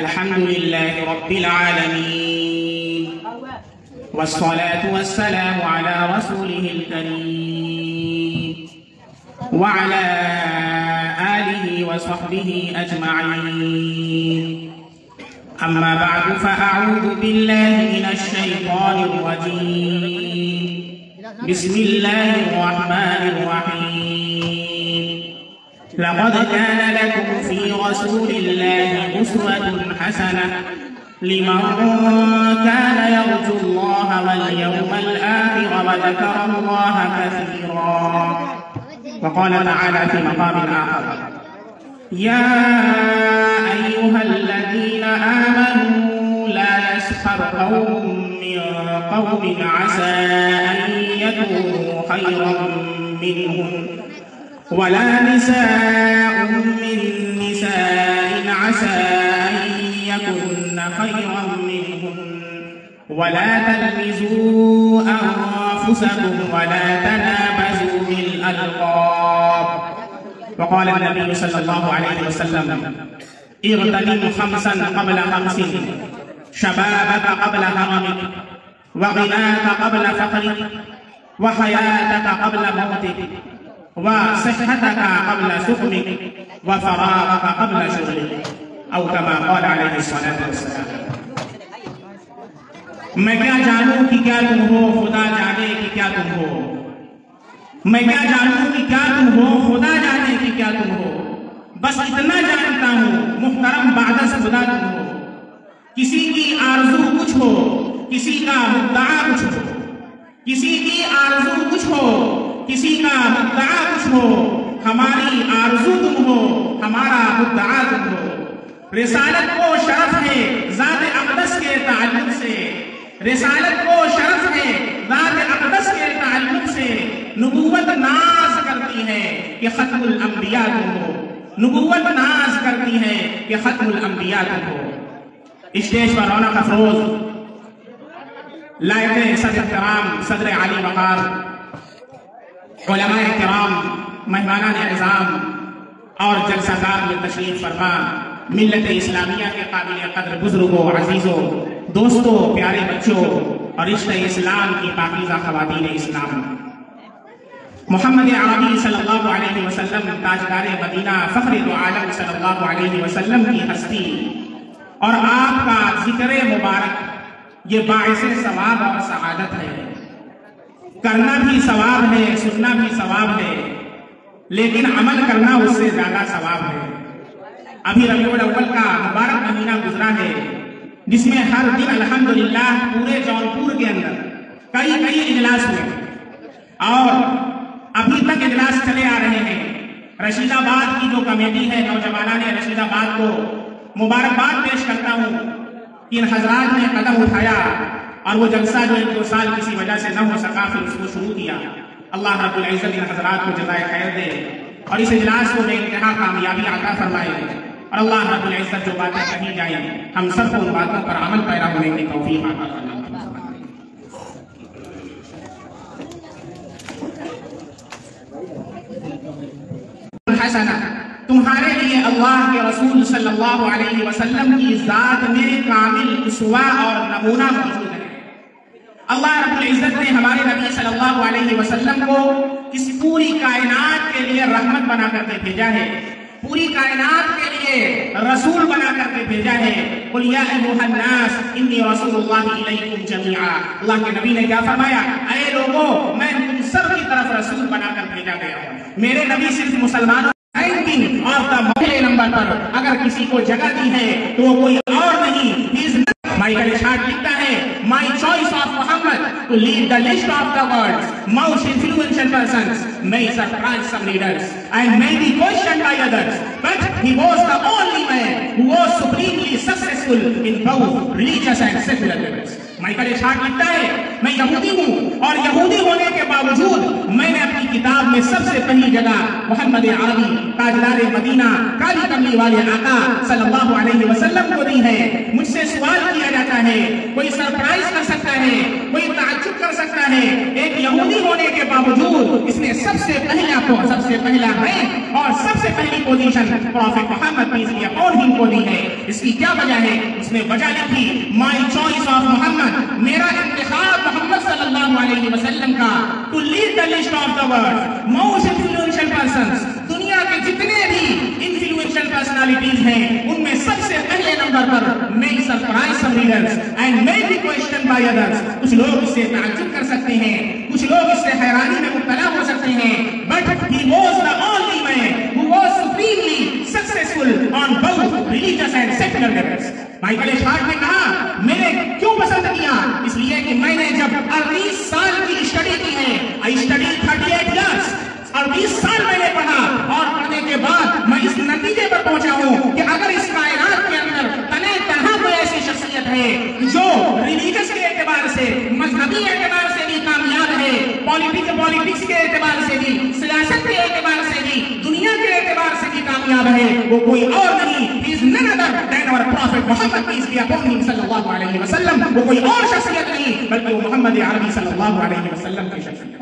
الحمد لله رب العالمين والصلاة والسلام على رسوله الكريم وعلى آله وصحبه أجمعين. أما بعد فأعوذ بالله من الشيطان الرجيم. بسم الله الرحمن الرحيم. لقد كان لكم في رسول الله أسوة حسنة لمن كان يرجو الله واليوم الآخر وذكر الله كثيرا. وقال تعالى في مقام آخر: يا أيها الذين آمنوا لا يسخر قوم من قوم عسى أن يكونوا خيرا منهم ولا نساء من نساء عسى أن يكن خيرا منهم ولا تلمزوا أنفسكم ولا تنابزوا بالألقاب. وقال النبي صلى الله عليه وسلم: اغتنم خمسا قبل خمس، شبابك قبل هرمك، وغناك قبل فقرك، وحياتك قبل موتك، وصحتك قبل سقمك، وفراغك قبل شغلك، او كما قال عليه الصلاة والسلام. میں کیا جانوں کہ کیا تم ہو، خدا جانے کہ کیا تم ہو. میں کیا جانوں کہ کیا تم ہو، خدا جانے کہ کیا تم ہو. بس اتنا جانتا ہوں محترم بعد از خدا تم ہو. کسی کی آرزو کچھ ہو، کسی کا مدعا کچھ ہو. کسی کی آرزو کچھ ہو، کسی کا مدعا کچھ ہو. ہماری آرزو تم ہو، ہمارا مدعا تم ہو. رسالت کو شرف ہے ذات اقدس کے تعلق سے. رسالت کو شرف ہے ذات اقدس کے تعلق سے. نبوت ناز کرتی ہے کہ ختم الانبیاء تم ہو. نبوت ناز کرتی ہے کہ ختم الانبیاء تم ہو. اسٹیج پر رونق افروز لائق صدر کرام، صدر عالی وقار، علماء کرام، مہمانان اعظام اور جلسہ دار میں تشریف فرما ملت اسلامیہ کے قابل قدر بزرگوں، عزیزوں، دوستوں، پیارے بچوں اور رشتہ اسلام کی پاکیزہ خواتین اسلام. محمد عربی صلی اللہ علیہ وسلم تاجدار مدینہ، فخر دو عالم صلی اللہ علیہ وسلم کی ہستی اور آپ کا ذکر مبارک یہ باعث ثواب اور سعادت ہے. کرنا بھی ثواب ہے، سننا بھی ثواب ہے، لیکن عمل کرنا اس سے زیادہ ثواب ہے. ابھی ربیع الاول کا مبارک مہینہ گزرا ہے جس میں ہر دن الحمدللہ پورے جونپور کے اندر کئی اجلاس ہوئے اور ابھی تک اجلاس چلے آ رہے ہیں. رشید آباد کی جو کمیٹی ہے، نوجوانان رشید آباد کو مبارکباد پیش کرتا ہوں کہ ان حضرات نے قدم اٹھایا اور وہ جلسہ جو 1-2 سال کسی وجہ سے نہ ہو سکا پھر اس کو شروع کیا. اللہ رب العزت ان حضرات کو جزائے خیر دے اور اس اجلاس کو بے انتہا کامیابی عطا فرمائے اور اللہ رب العزت جو باتیں کہی جائیں ہم سب کو ان باتوں پر عمل پیرا ہونے کی توفیق عطا فرمائے. حسنہ، تمہارے لیے اللہ کے رسول صلی اللہ علیہ وسلم کی ذات میں کامل اسوہ اور نمونہ موجود ہے. اللہ رب العزت نے ہمارے نبی صلی اللہ علیہ وسلم کو اس پوری کائنات کے لیے رحمت بنا کر کے بھیجا ہے، پوری کائنات کے لیے رسول بنا کر کے بھیجا ہے. قل یا ایھا الناس انی رسول اللہ الیکم جمیعا. اللہ کے نبی نے کیا فرمایا؟ اے لوگوں، میں تم سب کی طرف رسول بنا کر بھیجا گیا ہوں. میرے نبی صرف مسلمانوں اور پہلے نمبر پر اگر کسی کو جگہ دی ہے تو وہ کوئی اور نہیں. مائیکل اشارٹ لکھتا ہے: My choice of Muhammad to lead the list of the world's most influential persons may surprise some readers and may be questioned by others, but he was the only man who was supremely successful in both religious and secular levels. Michael H Hart لکھتا ہے: میں یہودی ہوں اور یہودی ہونے کے باوجود میں نے اپنی کتاب میں سب سے پہلی جگہ محمد عربی تاجدار مدینہ کالی کملی والے آقا صلی اللہ علیہ وسلم کو دی ہے. مجھ سے سوال کیا جاتا ہے، کوئی سرپرائز کر سکتا ہے، کوئی تعجب کر سکتا ہے. ایک یہودی ہونے کے باوجود اس نے سب سے پہلا رینک اور سب سے پہلی position prophet Muhammad peace be upon ہم کو دی ہے. اس کی کیا وجہ ہے؟ اس نے وجہ لکھی مائی چوائس آف محمد، میرا انتخاب محمد صلی اللہ علیہ وسلم کا to lead the list of the world most influential persons. دنیا کے جتنے بھی انفلوئنشل پرسنالٹیز ہیں ان میں سب سے پہلے نمبر پر میں سرپرائز سم ریڈرز اینڈ میں بھی کوئسچن بائی ادرز. کچھ لوگ اس سے تعجب کر سکتے ہیں، کچھ لوگ اس سے حیرانی میں مبتلا ہو سکتے ہیں، but he was the only man who was supremely successful on both religious and secular levels. Michael H Hart نے کہا میں نے کیوں پسند کیا؟ اس لیے کہ میں نے جب 38 سال کی اسٹڈی کی ہے، I studied 38 years، 38 سال میں نے پڑھا اور پڑھنے کے بعد میں اس نتیجے پر پہنچا ہوں کہ اگر اس کائنات کے اندر تنہ تنہا کوئی ایسی شخصیت ہے جو ریلیجس کے اعتبار سے، مذہبی اعتبار سے بھی کامیاب ہے، پالیٹکس کے اعتبار سے بھی، سیاست کے اعتبار سے بھی، دنیا کے اعتبار سے بھی کامیاب ہے، وہ کوئی اور نہیں، he is none other than our prophet Muhammad peace be upon him صلی اللہ علیہ وسلم. وہ کوئی اور شخصیت نہیں بلکہ وہ محمد عربی صلی اللہ علیہ وسلم کی شخصیت.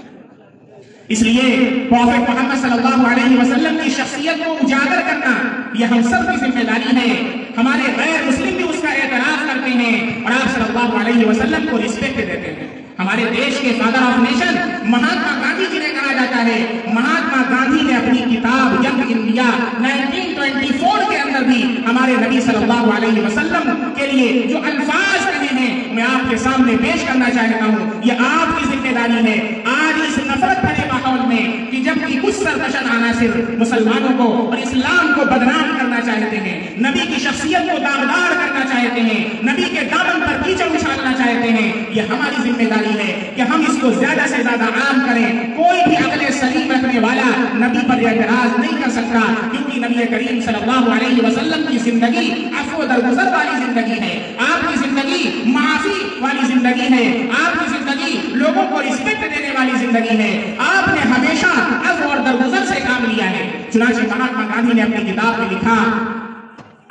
اس لیے پروفیٹ محمد صلی اللہ علیہ وسلم کی شخصیت کو اجاگر کرنا یہ ہم سب کی ذمہ داری ہے. ہمارے غیر مسلم بھی اس کا اعتراف کرتے ہیں اور آپ صلی اللہ علیہ وسلم کو رسپیکٹ دیتے ہیں. ہمارے دیش کے father of nation Mahatma Gandhi ji نے کہا جاتا ہے، مہاتما گاندھی نے اپنی کتاب ینگ انڈیا 1924 کے اندر بھی ہمارے نبی صلی اللہ علیہ وسلم کے لیے جو الفاظ کہے ہیں میں آپ کے سامنے پیش کرنا چاہتا ہوں. یہ آپ کی ذمہ داری ہے آج اس نفرت بھرے ماحول میں کہ جب کہ کچھ سرکشن عناصر مسلمانوں کو اور اسلام کو بدنام کرنا چاہتے ہیں، نبی کی شخصیت کو داغدار کرنا چاہتے ہیں، نبی کے دامن پر کیچڑ اچھالنا چاہتے ہیں. یہ ہماری ذمہ داری ہے کہ ہم اس کو زیادہ سے زیادہ عام کریں. کوئی بھی عقل سلیم رکھنے والا نبی پر اعتراض نہیں کر سکتا، کیونکہ نبی کریم صلی اللہ علیہ وسلم کی زندگی عفو درگزر والی زندگی ہے. آپ کی زندگی معافی والی زندگی ہے، آپ کی زندگی لوگوں کو رسپیکٹ دینے والی زندگی ہے. آپ نے ہمیشہ عفو اور درگزر سے کام لیا ہے. چنانچہ مہاتما گاندھی نے اپنی کتاب میں لکھا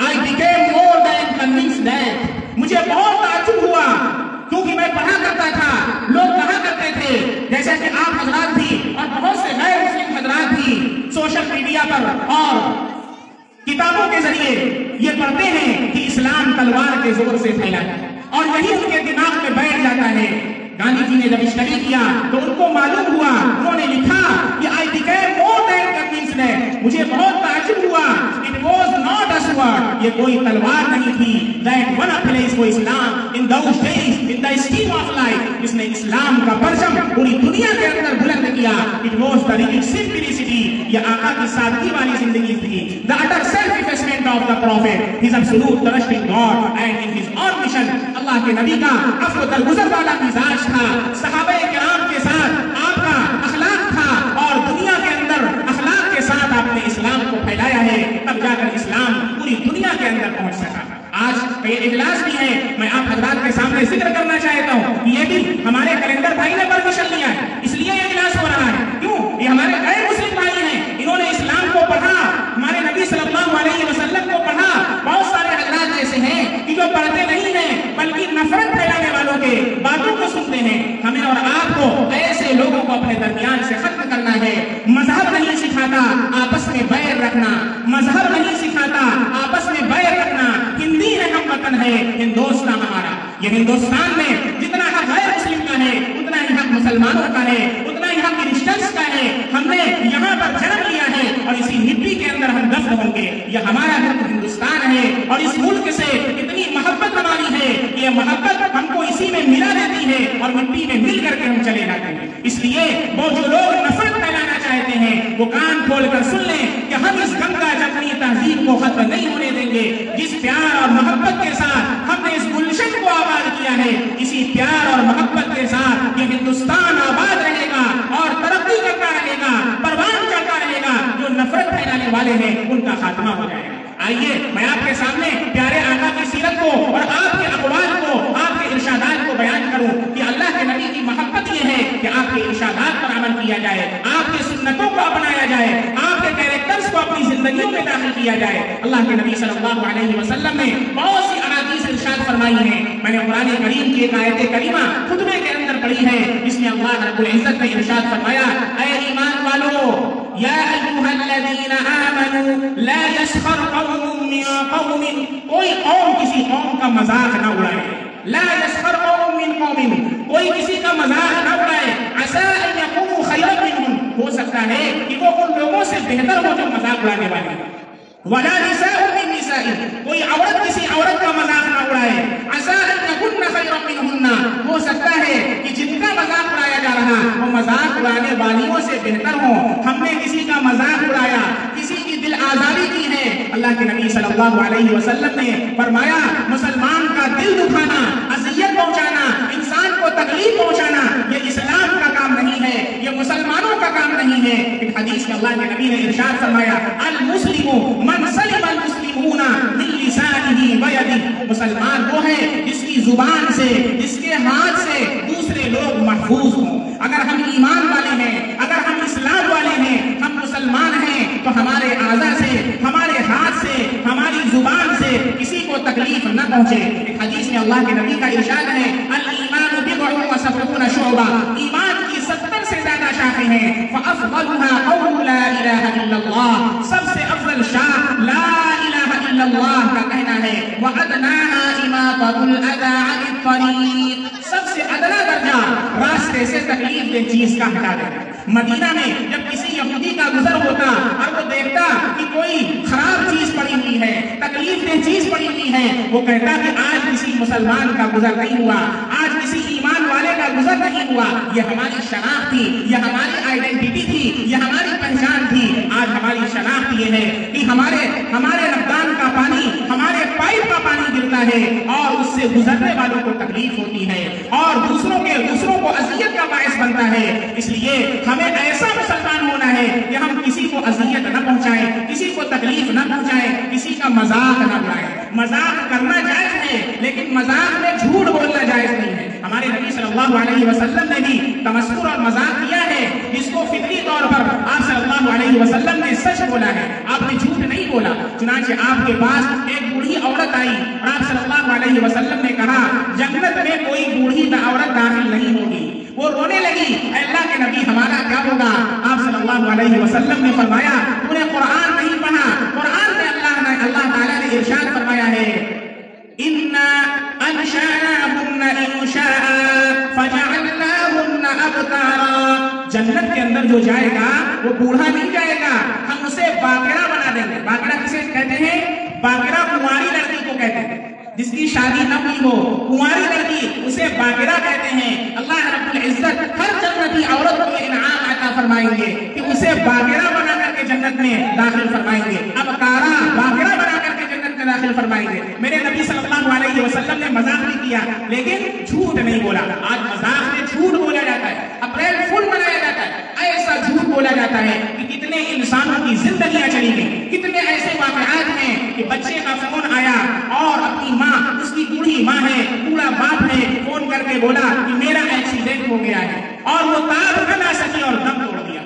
I became more than convinced that، مجھے بہت تعجب ہوا کیونکہ میں پڑھا کرتا تھا، لوگ کہا کرتے تھے جیسا کہ آپ حضرات بھی اور بہت سے غیر مسلم حضرات بھی سوشل میڈیا پر اور کتابوں کے ذریعے یہ پڑھتے ہیں کہ اسلام تلوار کے زور سے پھیلا ہے اور یہی ان کے دماغ میں بیٹھ جاتا ہے. گاندھی جی نے جب اسٹڈی کیا تو ان کو معلوم ہوا، انہوں نے لکھا کہ I became more than convinced that، مجھے بہت تعجب ہوا، it was not a sword، یہ کوئی تلوار نہیں تھی، that one place for Islam in those days in the scheme of life، جس نے اسلام کا پرچم پوری دنیا کے اندر بلند کیا. it was the rigid simplicity، یہ آقا کی سادگی والی زندگی تھی. the utter self effacement of the prophet، his absolute trust in God and in his own mission، اللہ کے نبی کا عفو درگزر والا مزاج تھا، صحابہ کرام کے ساتھ آپ کا اخلاق تھا اور دنیا کے اندر اخلاق کے ساتھ آپ نے اسلام کو پھیلایا ہے، تب جا کر اسلام پوری دنیا کے اندر پہنچ سکا. آج یہ اجلاس بھی ہے، میں آپ حضرات کے سامنے ذکر کرنا چاہتا ہوں کہ یہ بھی ہمارے کیلنڈر بھائی نے پرمیشن لیا ہے، اس لیے یہ اجلاس ہو رہا ہے. کیوں؟ یہ ہمارے غیر مسلم بھائی ہیں، انہوں نے اسلام کو پڑھا، ہمارے نبی صلی اللہ علیہ وسلم کو پڑھا. بہت سارے حضرات ایسے ہیں کہ جو پڑھتے نہیں ہیں بلکہ نفرت پھیلانے والوں کے باتوں کو سنتے ہیں. ہمیں اور آپ کو ایسے لوگوں کو اپنے درمیان سے ختم کرنا ہے. مذہب نہیں سکھاتا آپس میں بیر رکھنا، مذہب نہیں سکھاتا آپس میں بیر رکھنا. ہندی ہے ہم وطن ہے ہندوستان ہمارا. یہ ہندوستان میں جتنا حق غیر مسلم کا ہے اتنا ہی حق مسلمانوں کا ہے، اتنا ہی حق کرسچنس کا ہے. ہم نے یہاں پر جنم لیا ہے اور اسی مٹی کے اندر ہم دفن ہوں گے. یہ ہمارا ملک ہندوستان ہے اور اس ملک سے اتنی محبت ہماری ہے کہ یہ محبت ہم کو اسی میں ملا دیتی ہے اور مٹی میں مل کر کے ہم چلے جاتے ہیں. اس لیے وہ جو لوگ نفرت پھیلانا چاہتے ہیں وہ کان کھول کر سن لیں کہ ہم اس گنگا جمنی تہذیب کو ختم نہیں ہونے دیں گے. جس پیار اور محبت کے ساتھ ہم نے اس گلشن کو آباد کیا ہے، اسی پیار اور محبت کے ساتھ یہ ہندوستان آباد رہے گا اور ترقی کرتا رہے گا، پروان چڑھتا رہے گا. جو نفرت پھیلانے والے ہیں ان کا خاتمہ ہو جائے گا. آئیے میں آپ کے سامنے پیارے آقا کی سیرت کو اور آپ کے اقوال کو، آپ کے ارشادات کو بیان کروں کہ اللہ کے نبی کی محبت یہ ہے کہ آپ کے ارشادات پر عمل کیا جائے، آپ کے سنتوں کو اپنایا جائے، آپ کے کیریکٹرز کو اپنی زندگیوں میں داخل کیا جائے. اللہ کے نبی صلی اللہ علیہ وسلم نے بہت سی احادیث ارشاد فرمائی فرمائی ہیں. میں نے قرآن کریم کی ایک آیت کریمہ خطبے کے اندر پڑھی ہے جس میں اللہ رب العزت نے ارشاد فرمایا اے ایمان والو یا ایھا الذین آمنوا لا یسخر قوم من قوم کوئی قوم کسی قوم کا مذاق نہ اڑائے. لا یسخر قوم من قوم کوئی کسی کا مذاق نہ اڑائے. عسى ان یکونوا خیرا منهم ہو سکتا ہے کہ وہ ان لوگوں سے بہتر ہو جو مذاق اڑانے والے ہیں. ولا نساء من نساء کوئی عورت کسی عورت کا مذاق نہ اڑائے. عسى ان یکن خیرا منهن ہو سکتا ہے کہ جن کا مذاق اڑایا جا رہا وہ مذاق اڑانے والیوں سے بہتر ہوں. ہم نے کسی کا مذاق اڑایا, کسی کی دل آزاری کی ہے. اللہ کے نبی صلی اللہ علیہ وسلم نے فرمایا مسلمان کا دل دکھانا, اذیت پہنچانا, انسان کو تکلیف پہنچانا یہ اسلام کا کام نہیں ہے, یہ مسلمانوں کا کام نہیں ہے. ایک حدیث میں اللہ کے نبی نے ارشاد فرمایا المسلم من سلم المسلمون من لسانه ويده مسلمان وہ ہے جس کی زبان سے, جس کے ہاتھ سے دوسرے لوگ محفوظ ہوں. اگر ہم ایمان والے ہیں, اگر ہم اسلام والے ہیں, ہم مسلمان ہیں تو ہمارے اعضاء سے, ہمارے ہاتھ سے, ہماری زبان سے کسی کو تکلیف نہ پہنچے. ایک حدیث میں اللہ کے نبی کا ارشاد ہے الایمان بضع وسبعون شعبہ ایمان کی 70 سے زیادہ شاخیں ہیں. فافضلها قول لا الہ الا اللہ سب سے افضل شاخ لا الہ الا اللہ کا کہنا ہے. وادناها اماطة الاذى عن الطريق سب سے ادنا درجہ راستے سے تکلیف دہ چیز کا ہٹا دینا. مدینہ میں جب کسی یہودی کا گزر ہوتا اور وہ دیکھتا کہ کوئی خراب چیز پڑی ہوئی ہے, تکلیف دہ چیز پڑی ہوئی ہے, وہ کہتا کہ آج کسی مسلمان کا گزر نہیں ہوا, آج کسی ایمان والے کا گزر نہیں ہوا. یہ ہماری شناخت تھی, یہ ہماری آئیڈینٹی تھی, یہ ہماری پہچان تھی. آج ہماری شناخت یہ ہے کہ ہمارے رمضان کا پانی, ہمارے پائپ کا پانی گرتا ہے اور اس سے گزرنے والوں کو تکلیف ہوتی ہے اور دوسروں کو اذیت کا باعث بنتا ہے. اس لیے ہمیں ایسا مسلمان ہونا ہے کہ ہم کسی کو اذیت نہ پہنچائیں, کسی کو تکلیف نہ پہنچائیں, کسی کا مذاق نہ اڑائیں. مذاق کرنا جائز ہے لیکن مذاق میں جھوٹ بولنا جائز نہیں ہے. ہمارے نبی صلی اللہ علیہ وسلم نے بھی تمسخر اور مذاق کیا ہے جس کو فطری طور پر آپ صلی اللہ علیہ وسلم نے سچ بولا ہے, آپ نے جھوٹ نہیں بولا. چنانچہ آپ کے پاس ایک بوڑھی عورت آئی اور آپ صلی اللہ علیہ وسلم نے کہا جنت میں کوئی بوڑھی عورت داخل نہیں ہوگی. وہ رونے لگی, اے اللہ کے نبی ہمارا کیا ہوگا؟ آپ صلی اللہ علیہ وسلم نے فرمایا تو نے قرآن نہیں پڑھا. قرآن میں اللہ تعالیٰ نے ارشاد فرمایا ہے اِنَّا أَنشَأْنَاهُنَّ إِنشَاءً فَجَعَلْنَاهُنَّ أَبْكَارًا جنت کے اندر جو جائے گا وہ بوڑھا نہیں جائے گا, ہم اسے باقرہ بنا دیں گے. باقرہ کسے کہتے ہیں؟ باقرہ کنواری لڑکی کو کہتے ہیں جس کی شادی نہ ہوئی ہو, کنواری لڑکی اسے باقرہ کہتے ہیں. اللہ رب العزت ہر جنتی عورت کو انعام عطا فرمائیں گے کہ اسے باقرہ بنا کر کے جنت میں داخل فرمائیں گے. ابکارا باقرہ بنا کر کے جنت میں داخل فرمائیں گے. میرے نبی صلی اللہ علیہ وسلم نے مذاق نہیں کیا لیکن جھوٹ نہیں بولا. آج مذاق میں جھوٹ بولا جاتا ہے, اپریل فول منایا جاتا ہے. ایسا جھوٹ بولا جاتا ہے کہ کتنے انسانوں کی زندگیاں چلی گئی. کتنے ایسے واقعات ہیں کہ بچے کا فون آیا اور اپنی ماں, اس کی بوڑھی ماں ہے, بوڑھا باپ ہے, فون کر کے بولا کہ میرا ایکسیڈنٹ ہو گیا ہے اور وہ تاب نہ لا سکی اور دم توڑ دیا.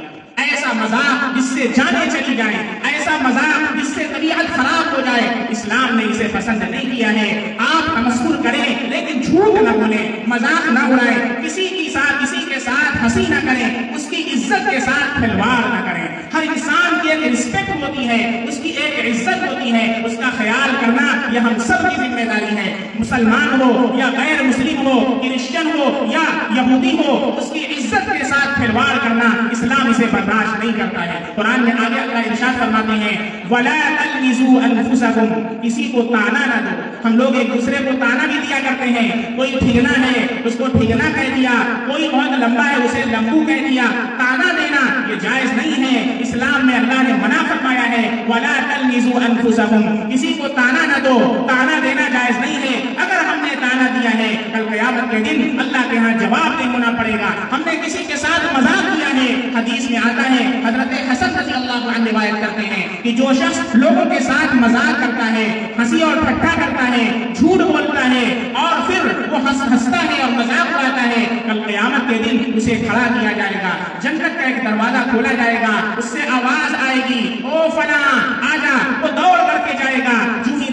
ایسا مذاق جس سے جانیں چلی جائیں, ایسا مذاق جس سے طبیعت خراب ہو جائے, اسلام نے اسے پسند نہیں کیا ہے. آپ تمسخر کریں لیکن جھوٹ نہ بولیں, مذاق نہ اڑائیں, کسی کے ساتھ ہنسی نہ کریں, اس کی عزت کے ساتھ کھلواڑ نہ کریں. ہر انسان کی ایک رسپیکٹ ہوتی ہے, اس کی ایک عزت ہوتی ہے, اس کا خیال کرنا یہ ہم سب کی ذمہ داری ہے. مسلمان ہو یا غیر مسلم ہو, کرسچن ہو یا یہودی ہو, اس کی عزت کے ساتھ کھلواڑ کرنا اسلام اسے برداشت نہیں کرتا ہے. قرآن میں آگے اللہ ارشاد فرماتے ہیں وَلَا تَلْمِزُوا أَنفُسَكُمْ کسی کو تانا نہ دو. ہم لوگ ایک دوسرے کو تانا بھی دیا کرتے ہیں. کوئی ٹھگنا ہے اس کو ٹھگنا کہہ دیا, کوئی بہت لمبا ہے اسے لمبو کہہ دیا. تانا دینا یہ جائز نہیں ہے. اسلام میں اللہ نے منع فرمایا ہے وَلَا تَلْمِزُوا أَنفُسَكُمْ کسی کو تانا نہ دو. تانا دینا جائز نہیں ہے. اگر ہم نے تانا دیا ہے کل قیامت کے دن اللہ کے ہاں جواب دینا پڑے گا. ہم نے کسی کے ساتھ مذاق کیا ہے, حدیث میں آتا ہے, حضرت حسن رضی اللہ عنہ روایت کرتے ہیں کہ جو شخص لوگوں کے ساتھ مذاق کرتا ہے, ہنسی اور ٹھٹھا کرتا ہے, جھوٹ بولتا ہے اور پھر وہ ہنستا ہے اور مذاق اڑاتا ہے, کل قیامت کے دن اسے کھڑا کیا جائے گا. جنت کا ایک دروازہ کھولا جائے گا, اس سے آواز آئے گی او فلاں آجا. وہ دوڑ کر کے جائے گا, جو ہی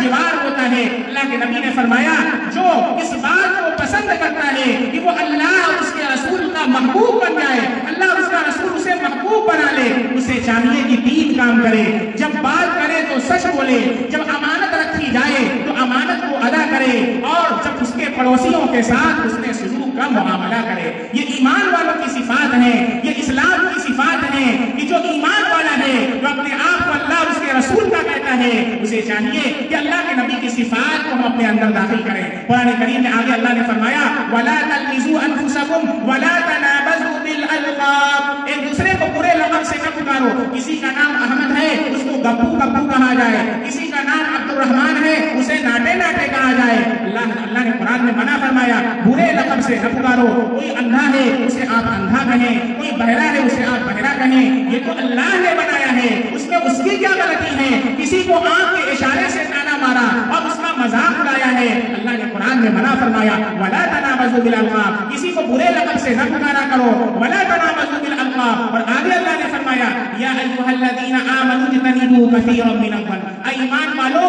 جوار ہوتا ہے۔ اللہ کے نبی نے فرمایا جو اس بات کو پسند کرتا ہے کہ وہ اللہ اور اس کے رسول کا محبوب بن جائے، اللہ اور اس کا رسول اسے محبوب بنا لے، اسے چاہیے کہ 3 کام کرے۔ جب بات کرے تو سچ بولے، جب امانت رکھی جائے تو امانت کو ادا کرے، اور جب اس کے پڑوسیوں کے ساتھ اس نے سلوک کا معاملہ کرے۔ یہ ایمان والوں کی صفات ہیں، یہ اسلام کی صفات ہیں کہ جو ایمان والا ہے، جو اپنے آپ کو اللہ اور اس کے رسول کا کہتا ہے، اسے چاہیے کہ اللہ کے نبی کی صفات کو ہم اپنے اندر داخل کریں۔ قرآن کریم میں آگے اللہ نے فرمایا وَلَا تَلْمِزُوا أَنفُسَكُمْ وَلَا تَنَابَزُوا بِالْأَلْقَابِ، ایک دوسرے کو برے لقب سے نہ پکارو۔ کسی کا نام احمد ہے اس کو گپو گپو کہا جائے، کسی کا نام عبد الرحمن ہے اسے ناٹے ناٹے کہا جائے۔ اللہ نے قرآن میں منع فرمایا برے لقب سے نہ پکارو۔ کوئی اندھا ہے اسے آپ اندھا کہیں، کوئی بہرا ہے اسے آپ بہرا کہیں، یہ تو اللہ نے بنایا ہے، اس میں اس کی کیا غلطی ہے؟ کسی کو آنکھ کے اشارے سے تانا مارا اور اس کا مذاق اڑایا ہے، اللہ نے قرآن میں منع فرمایا وَلَا تَنَابَزُوا بِالْأَلْقَابِ، کسی کو برے لقب سے نہ پکارا کرو، وَلَا تَنَابَزُوا بِالْأَلْقَابِ۔ اور آگے اللہ نے فرمایا یا ایھا الذین آمنوا اجتنبوا کثیرا من الظن، اے ایمان والو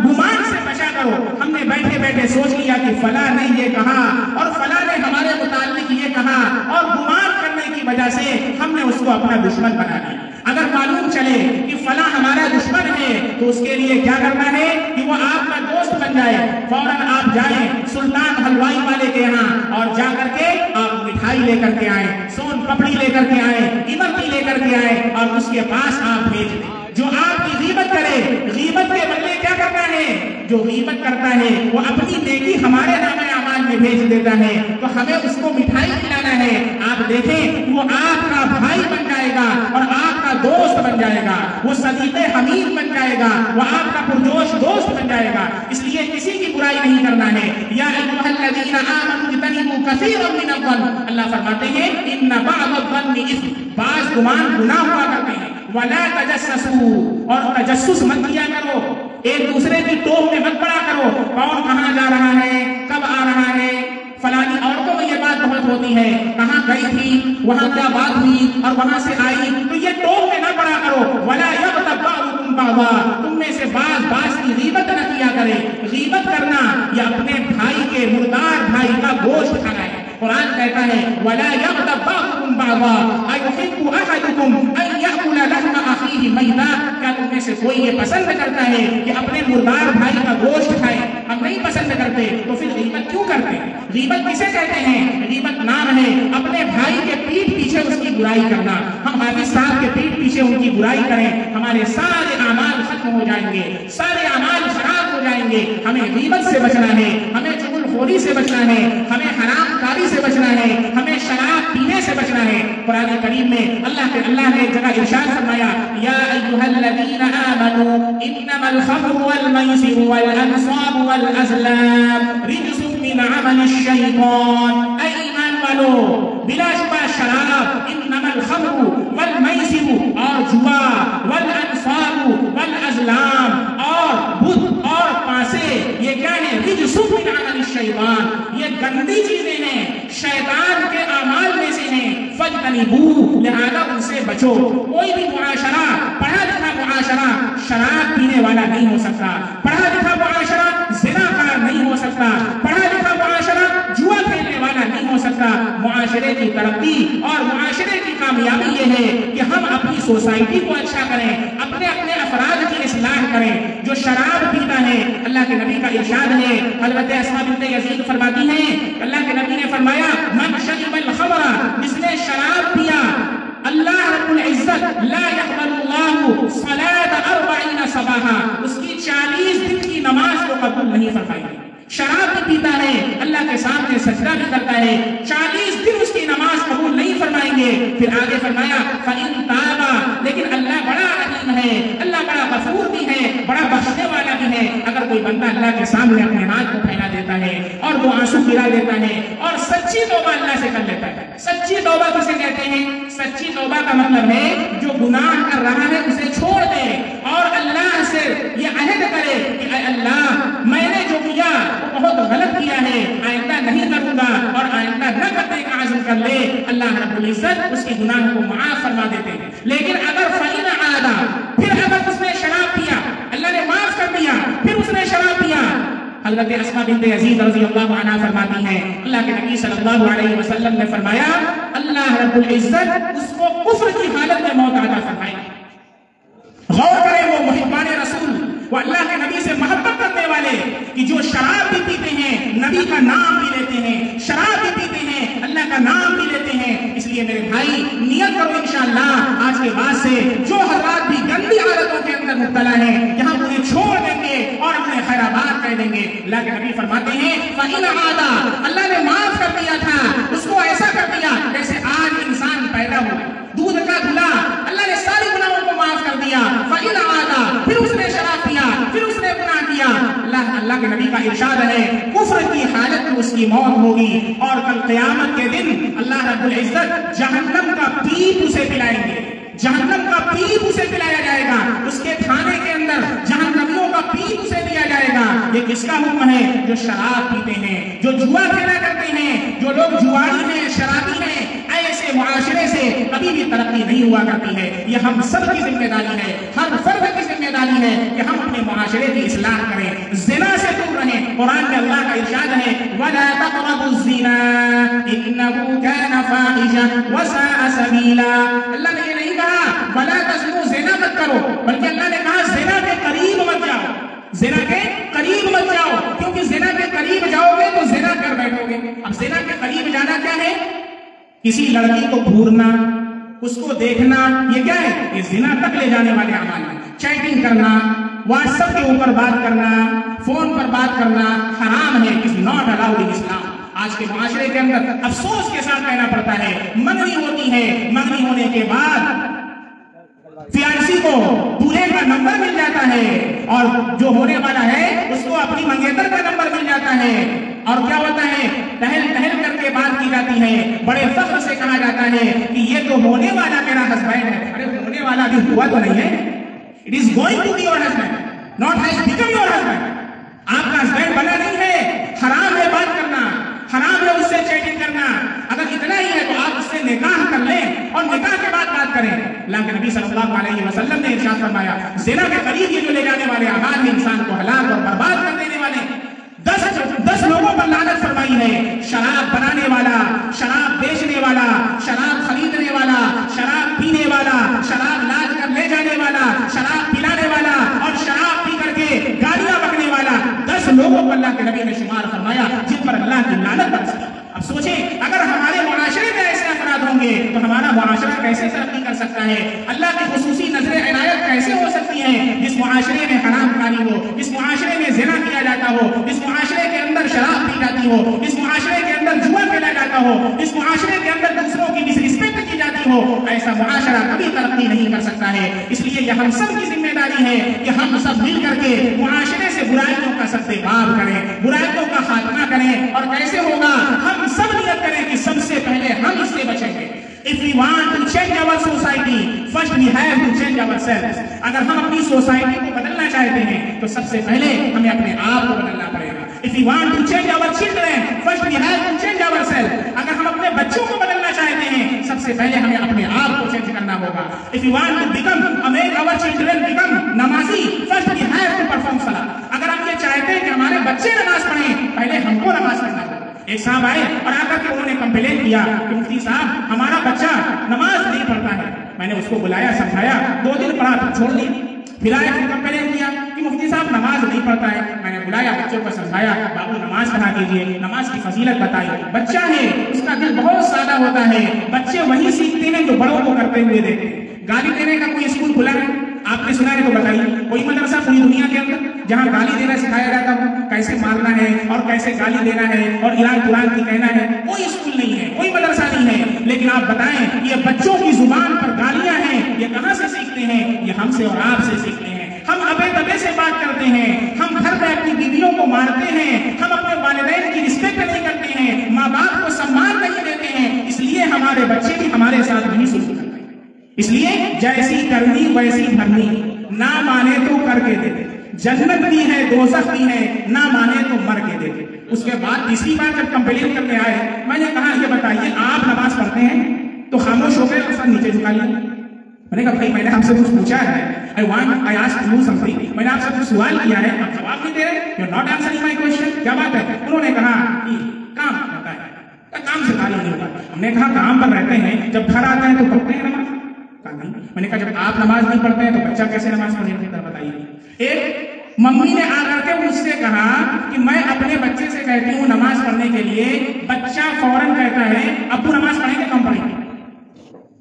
گمان سے بچا کرو۔ ہم نے بیٹھے بیٹھے سوچ لیا کہ فلاں نے یہ کہا اور فلاں نے ہمارے متعلق یہ کہا، اور گمان کرنے کی وجہ سے ہم نے اس کو اپنا دشمن بنا دیا۔ اگر معلوم چلے کہ فلاں ہمارا دشمن ہے تو اس کے لیے کیا کرنا ہے کہ وہ آپ کا دوست بن جائے۔ فوراً آپ جائیں سلطان حلوائی والے کے یہاں اور جا کر کے آپ مٹھائی لے کر کے آئیں، سون پپڑی لے کر کے آئیں، امرتی لے کر کے آئیں، اور اس کے پاس آپ بھیج دیں۔ جو آپ کی غیبت کرے، غیبت کے بدلے کیا کرنا ہے؟ جو غیبت کرتا ہے وہ اپنی نیکی ہمارے نامہ اعمال میں بھیج دیتا ہے، تو ہمیں اس کو مٹھائی کھلانا ہے۔ آپ دیکھیں وہ آپ کا بھائی بن جائے گا اور آپ کا دوست بن جائے گا، وہ صدیق حمید بن جائے گا، وہ آپ کا پرجوش دوست بن جائے گا۔ اس لیے کسی کی برائی نہیں کرنا ہے۔ یا ایھا الذین آمنوا اجتنبوا کثیرا من الظن، اللہ فرماتے ہیں ان بعض الظن اثم، بعض گمان گناہ ہوا کرتے ہیں۔ وَلَا تَجَسَّسُوا، اور تجسس مت کیا کرو، ایک دوسرے کی ٹوک میں مت پڑا کرو، کون کہاں جا رہا ہے، کب آ رہا ہے۔ فلانی عورتوں میں یہ بات بہت ہوتی ہے، کہاں گئی تھی، وہاں کیا بات ہوئی اور وہاں سے آئی، تو یہ ٹوک میں نہ پڑا کرو۔ وَلَا يَغْتَب بَعْضُكُمْ بَعْضًا، تم میں سے بعض کی غیبت نہ کیا کرے۔ غیبت کرنا یہ اپنے بھائی کے مردار بھائی کا گوشت کھانا ہے۔ قرآن کہتا ہے وَلَا يَغْتَب بَعْضُكُمْ بَعْضًا أَيُحِبُّ أَحَدُكُمْ أَن يَأْكُلَ لَحْمَ أَخِيهِ مَيْتًا، کیا تم میں سے کوئی یہ پسند کرتا ہے کہ اپنے مردار بھائی کا گوشت کھائے؟ ہم نہیں پسند کرتے، تو پھر غیبت کیوں کرتے ہیں؟ غیبت کسے کہتے ہیں؟ غیبت نام ہے اپنے بھائی کے پیٹھ پیچھے اس کی برائی کرنا۔ ہم حافظ صاحب کے پیٹھ پیچھے ان کی برائی کریں، ہمارے سارے اعمال ختم ہو جائیں گے، سارے اعمال خراب ہو جائیں گے۔ ہمیں غیبت سے بچنا ہے، ہمیں چغل خوری سے بچنا ہے، ہمیں حرام کاری سے بچنا ہے، ہمیں شراب پینے سے بچنا ہے۔ قرآن کریم میں اللہ نے ایک جگہ ارشاد فرمایا یا ایھا الذین آمنوا انما الخمر والمیسر والانصاب والازلام رجس من عمل الشیطان، اے ایمان والو بلا شبہ شراب، انما الخمر والمیسر اور جوا، والانصاب والازلام اور بت اور پاسے، یہ کیا ہے؟ رجس من عمل الشیطان، یہ گندی چیزیں ہیں، شیطان کے اعمال میں سے ہیں۔ فاجتنبوہ، لہذا ان سے بچو۔ کوئی بھی معاشرہ، پڑھا لکھا معاشرہ شراب پینے والا نہیں ہو سکتا، پڑھا لکھا معاشرہ زنا کار نہیں ہو سکتا، پڑھا لکھا معاشرہ جوا کھیلنے والا نہیں ہو سکتا۔ معاشرے کی ترقی اور معاشرے کی کامیابی یہ ہے کہ ہم اپنی سوسائٹی کو اچھا کریں، اپنے افراد کی اصلاح کریں۔ جو شراب پیتا ہے، اللہ کے نبی کا ارشاد ہے، حضرت اسماء بنت یزید فرماتی ہیں اللہ کے نبی نے فرمایا من شرب الخمر، جس نے شراب پیا، اللہ رب العزت لا يقبل اللہ صلاۃ 40 صباحا، اس کی 40 دن کی نماز کو قبول نہیں فرمائے گی۔ شراب بھی پیتا ہے، اللہ کے سامنے سجدہ بھی کرتا ہے، 40 دن اس کی نماز قبول نہیں فرمائیں گے۔ پھر آگے فرمایا فَإِن تَابَ، لیکن اللہ بڑا رحیم ہے، اللہ بڑا غفور بھی ہے، بڑا بخشنے والا بھی ہے۔ اگر کوئی بندہ اللہ کے سامنے اپنے ہاتھ کو پھیلا دیتا ہے اور وہ آنسو گرا دیتا ہے اور سچی توبہ اللہ سے کر لیتا ہے۔ سچی توبہ کسے کہتے ہیں؟ سچی توبہ کا مطلب ہے جو گناہ کر رہا ہے اسے چھوڑ دے اور اللہ سے یہ عہد کرے کہ اے اللہ میں نے جو کیا وہ بہت غلط کیا ہے، آئندہ نہیں کروں گا، اور آئندہ نہ کرنے کا عزم کر لے، اللہ رب العزت اس کی گناہ کو معاف فرما دیتے ہیں۔ لیکن اگر فَإِنْ عَادَ، پھر اگر اس نے شراب پیا، اللہ نے معاف کر دیا، پھر حضرت اسماء بنت یزید رضی اللہ عنہ فرماتی ہیں اللہ کے نبی صلی اللہ علیہ وسلم نے فرمایا اللہ رب العزت اس کو کفر کی حالت میں موت عطا فرمائے. غور کریں وہ محبان رسول، وہ اللہ کے نبی سے محبت کرنے والے کہ جو شراب بھی پیتے ہیں نبی کا نام بھی لیتے ہیں، شراب بھی پیتے ہیں اللہ کا نام بھی لیتے ہیں. اس لیے میرے بھائی نیت کرو انشاءاللہ آج کے بعد سے جو حضرات بھی گندی عادتوں کے اندر مبتلا ہیں یہاں انہیں چھوڑ دیں گے اور اپنے خیرات کہہ دیں گے. اللہ کے نبی فرماتے ہیں فَإِنْ عَادَ، اللہ نے معاف کر دیا تھا اس کو، ایسا کر دیا جیسے آج انسان پیدا ہوا، دودھ کا دھلا، اللہ نے ساری گناہوں کو معاف کر دیا. فَإِنْ عَادَ، پھر اس نے شراب پیا، پھر اس نے گناہ کیا. اللہ کے نبی کا ارشاد ہے کفر کی حالت میں اس کی موت ہوگی اور کل قیامت کے دن اللہ رب العزت جہنم کا پیپ اسے پلائیں گے، جہنم کا پیپ اسے پلایا جائے گا، اس کے کھانے کے اندر جہنمیوں کا پیپ اسے دیا جائے گا. یہ کس کا حکم ہے؟ جو شراب پیتے ہیں، جو جوا کھیلا کرتے ہیں، جو لوگ جواری ہیں، شرابی ہیں، ایسے معاشرے سے کبھی بھی ترقی نہیں ہوا کرتی ہے. یہ ہم سب کی ذمہ داری ہے، ہر فرد کی ذمہ داری ہے کہ ہم اپنے معاشرے کی اصلاح کریں، زنا سے دور رہیں. قرآن میں اللہ کا ارشاد ہے وَلَا تَقْرَبُوا الزِّنَا إِنَّهُ كَانَ فَاحِشَةً وَسَاءَ سَبِيلًا. اللہ نے یہ نہیں کہا وَلَا تَزْنُوا، زنا مت کرو، بلکہ اللہ نے کہا زنا کے قریب مت جاؤ، زنا کے قریب مت جاؤ، کیونکہ زنا کے قریب جاؤ گے تو زنا کر بیٹھو گے. اب زنا کے قریب جانا کیا ہے؟ کسی لڑکی کو گھورنا، اس کو دیکھنا، یہ کیا ہے؟ یہ زنا تک لے جانے والے اعمال ہیں. چیٹنگ کرنا، واٹس ایپ کے اوپر بات کرنا، فون پر بات کرنا حرام ہے، از ناٹ الاؤڈ ان اسلام. آج کے معاشرے کے اندر افسوس کے ساتھ کہنا پڑتا ہے منگنی ہوتی ہے، منگنی ہونے کے بعد فیانسی کو دولہے کا نمبر مل جاتا ہے اور جو ہونے والا ہے اس کو اپنی منگیتر کا نمبر مل جاتا ہے. اور کیا ہوتا ہے؟ ٹہل ٹہل کر کے بات کی جاتی ہے، بڑے فخر سے کہا جاتا ہے کہ یہ تو ہونے والا میرا ہسبینڈ ہے. ارے ہونے والا بھی ہوا تو نہیں ہے، it is going to be your husband, not has become your husband. آپ کا ہسبینڈ بنا نہیں ہے. حرام ہے بات کرنا، حرام ہے اس سے چیٹنگ کرنا. اگر اتنا ہی ہے تو آپ اس سے نکاح کر لیں اور نکاح کے بعد بات کریں. اللہ کے نبی صلی اللہ علیہ وسلم نے ارشاد فرمایا زنا کے قریب یہ جو لے جانے والے اعمال ہیں انسان کو ہلاک اور برباد کر دینے والے. 10 لوگوں پر لعنت فرمائی ہے. شراب بنانے والا، شراب بیچنے والا، شراب خریدنے والا، شراب پینے والا، شراب لاج کر لے جانے والا، شراب پلانے والا اور شراب پی کر کے گالیاں بکنے والا. 10 لوگوں کو اللہ کے نبی نے شمار فرمایا جن پر اللہ کی لعنت برسی. اب سوچیں اگر ہمارے معاشرے میں ایسے افراد ہوں گے تو ہمارا معاشرہ کیسے ترقی کر سکتا ہے؟ اللہ کی خصوصی نظر عنایت کیسے ہو سکتی ہے؟ جس معاشرے میں حرام کاری ہو، جس معاشرے میں زنا کیا جاتا ہو، جس معاشرے کے اندر شراب پی جاتی ہو، جس معاشرے کے اندر جوا کھیلا جاتا ہو، جس معاشرے کے اندر دوسروں کی ڈس ریسپیکٹ کی جاتی ہو، ایسا معاشرہ کبھی ترقی نہیں کر سکتا ہے. اس لیے یہ ہم سب کی ذمہ داری ہے کہ ہم سب مل کر کے معاشرے سے برائیوں کا سدباب کریں، برائیوں کا خاتمہ کریں. اور کیسے ہوگا؟ ہم سب نیت کریں کہ سب سے پہلے ہم اس سے بچیں گے. If we want to change our society, first we have to change ourselves. اگر ہم اپنی سوسائٹی کو بدلنا چاہتے ہیں تو سب سے پہلے ہمیں اپنے آپ کو بدلنا پڑے گا. If we want to change our children, first we have to change ourselves. اگر ہم اپنے بچوں کو بدلنا چاہتے ہیں سب سے پہلے ہمیں اپنے آپ کو چینج کرنا ہوگا. If we want to become, make our children become نمازی, first we have to perform salah. اگر ہم یہ چاہتے ہیں کہ ہمارے بچے نماز پڑھیں پہلے ہم کو نماز پڑھنا ہوگا. ایک صاحب آئے اور آ کر کے انہوں نے کمپلین کیا کہ مفتی صاحب ہمارا بچہ نماز نہیں پڑھتا ہے. میں نے اس کو بلایا، سمجھایا، 2 دن پڑھا پھر چھوڑ دیا. پھر آئے پھر کمپلین کیا کہ مفتی صاحب نماز نہیں پڑھتا ہے. میں نے بلایا، بچوں کو سمجھایا، بابو نماز پڑھا دیجیے، نماز کی فضیلت بتائی. بچہ ہے اس کا دل بہت سادہ ہوتا ہے. بچے وہی سیکھتے ہیں جو بڑوں کو کرتے ہوئے دیکھتے ہیں. گالی دینے کا کوئی اسکول کھلا ہے؟ آپ نے سنا ہے تو بتائیے. کوئی مدرسہ پوری دنیا کے اندر جہاں گالی دینا سکھایا جاتا ہو، کیسے مارنا ہے اور کیسے گالی دینا ہے اور ایران قرآن کی کہنا ہے، کوئی اسکول نہیں ہے، کوئی مدرسہ نہیں ہے. لیکن آپ بتائیں یہ بچوں کی زبان پر گالیاں ہیں، یہ کہاں سے سیکھتے ہیں؟ یہ ہم سے اور آپ سے سیکھتے ہیں. ہم ابے تبے سے بات کرتے ہیں، ہم گھر میں اپنی بیویوں کو مارتے ہیں، ہم اپنے والدین کی رسپیکٹ نہیں کرتے ہیں، ماں باپ کو سمان نہیں دیتے ہیں. اس لیے ہمارے بچے بھی ہمارے ساتھ نہیں سلوک کرتے. اس لیے جیسی کرنی ویسی بھرنی، نہ مانے تو کر کے دے دے. جنت بھی ہے دوزخ بھی ہے، نہ مانے تو مر کے دے دے. اس کے بعد تیسری بار جب کمپلین کرنے آئے میں نے کہا یہ بتائیے آپ نماز پڑھتے ہیں تو خاموش ہو گئے اور سر نیچے جھکا لیا. میں نے کہا بھائی میں نے آپ سے کچھ پوچھا ہے, I asked you something, میں نے آپ سے کچھ سوال کیا ہے, آپ جواب نہیں دے رہے, you are not answering my question, کیا بات ہے؟ انہوں نے کہا کہ کام کرتا ہے, کام سے تعلیم نہیں ہوتا. ہم نے کہا کام پر رہتے ہیں, جب گھر آتے ہیں تو پڑھتے ہیں نماز؟ کہا نہیں. میں نے کہا جب آپ نماز نہیں پڑھتے ہیں تو بچہ کیسے نماز پڑھے گا بتائیے. ایک ممی نے آ کر کے مجھ سے کہا کہ میں اپنے بچے سے کہتی ہوں نماز پڑھنے کے لیے, بچہ فوراً کہتا ہے ابو نماز پڑھیں گے, کم پڑھیں گے.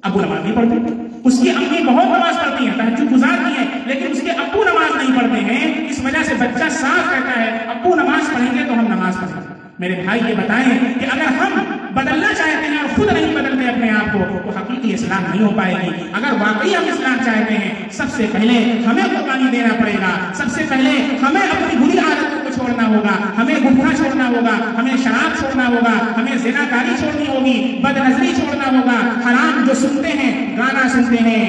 ابو نماز نہیں پڑھتے. اس کی امی بہت نماز پڑھتی ہیں, تہجد گزارتی ہیں, لیکن اس کے ابو نماز نہیں پڑھتے ہیں. اس وجہ سے بچہ صاف کہتا ہے ابو نماز پڑھیں گے تو ہم نماز پڑھیں گے. میرے بھائی یہ بتائیں کہ اگر ہم بدلنا چاہتے ہیں اور خود نہیں بدلتے اپنے آپ کو تو حقیقی اسلام نہیں ہو پائے گی. اگر واقعی ہم اسلام چاہتے ہیں, سب سے پہلے ہمیں قربانی دینا پڑے گا. سب سے پہلے ہمیں اپنی بری عادتوں کو چھوڑنا ہوگا, ہمیں گناہ چھوڑنا ہوگا, ہمیں شراب چھوڑنا ہوگا, ہمیں زنا کاری چھوڑنی ہوگی, بد نظری چھوڑنا ہوگا. حرام جو سنتے ہیں, گانا سنتے ہیں,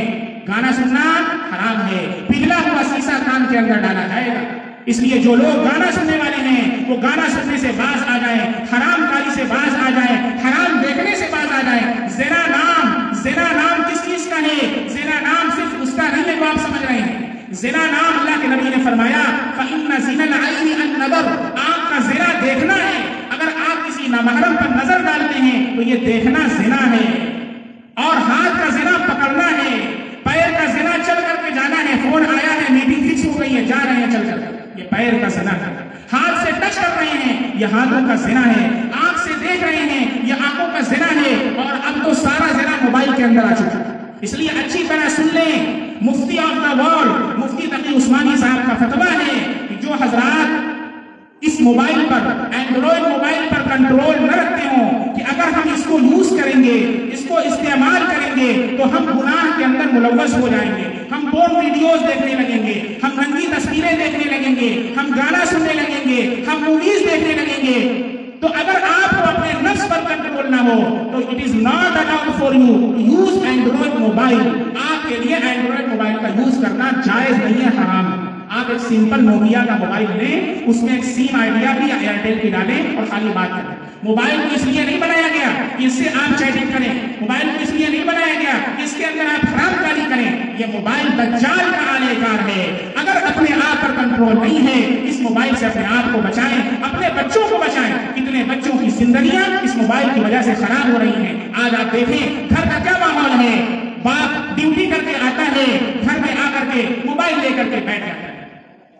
گانا سننا حرام ہے. پگھلا ہوا شیشہ کان کے اندر ڈالا جائے گا. اس لیے جو لوگ گانا سننے والے ہیں وہ گانا سننے سے باز آ جائیں, حرام کاری سے باز آ جائیں, حرام دیکھنے سے باز آ جائیں. زنا نام کس چیز کا ہے؟ زنا نام صرف اس کا نہیں ہے جو آپ سمجھ رہے ہیں. زنا نام اللہ کے نبی نے فرمایا فَإِنَّ زِنَ الْعَيْنِ النَّظَرُ, آنکھ کا زنا دیکھنا ہے. اگر آپ کسی نامحرم پر نظر ڈالتے ہیں تو یہ دیکھنا زنا ہے. اور ہاتھ کا زنا پکڑنا ہے, پیر کا زنا چل کر کے جانا ہے. فون آیا ہے, میٹنگ فکس ہو گئی ہے, جا رہے ہیں چل کر, یہ پیر کا زنا ہے. ہاتھ سے ٹچ کر رہے ہیں, یہ ہاتھوں کا زنا ہے. آنکھ سے دیکھ رہے ہیں, یہ آنکھوں کا زنا ہے. اور اب تو سارا زنا موبائل کے اندر آ چکا ہے. اس لیے اچھی طرح سن لیں, مفتی آف دا ورلڈ مفتی تقی عثمانی صاحب کا فتویٰ ہے کہ جو حضرات اس موبائل پر, اینڈرائڈ موبائل پر کنٹرول نہ رکھتے ہوں, کہ اگر ہم اس کو یوز کریں گے, اس کو استعمال کریں گے تو ہم گناہ کے اندر ملوث ہو جائیں گے. ہم پورن ویڈیوز دیکھنے لگیں گے, ہم ننگی تصویریں دیکھنے لگیں گے, ہم گانا سننے لگیں گے, ہم موویز دیکھنے لگیں گے. تو اگر آپ کو اپنے نفس پر کنٹرول نہ ہو تو it is not allowed for you use Android mobile. آپ کے لیے اینڈرائڈ موبائل کا یوز کرنا جائز نہیں ہے, حرام. آپ ایک سمپل نوکیا کا موبائل لیں, اس میں ایک سیم آئیڈیا بھی ایئرٹیل کی ڈالیں اور خالی بات کریں. موبائل کو اس لیے نہیں بنایا گیا کہ اس سے آپ چیٹنگ کریں, موبائل کو اس لیے نہیں بنایا گیا کہ اس کے اندر آپ حرام کاری کریں. یہ موبائل دجال کا آلے کار ہے. اگر اپنے آپ پر کنٹرول نہیں ہے, اس موبائل سے اپنے آپ کو بچائیں, اپنے بچوں کو بچائیں. کتنے بچوں کی زندگیاں اس موبائل کی وجہ سے خراب ہو رہی ہیں. آج آپ دیکھیں گھر کا کیا ماحول ہے, باپ ڈیوٹی کر کے آتا ہے, گھر میں آ کر کے موبائل لے کر کے بیٹھ جاتا ہے.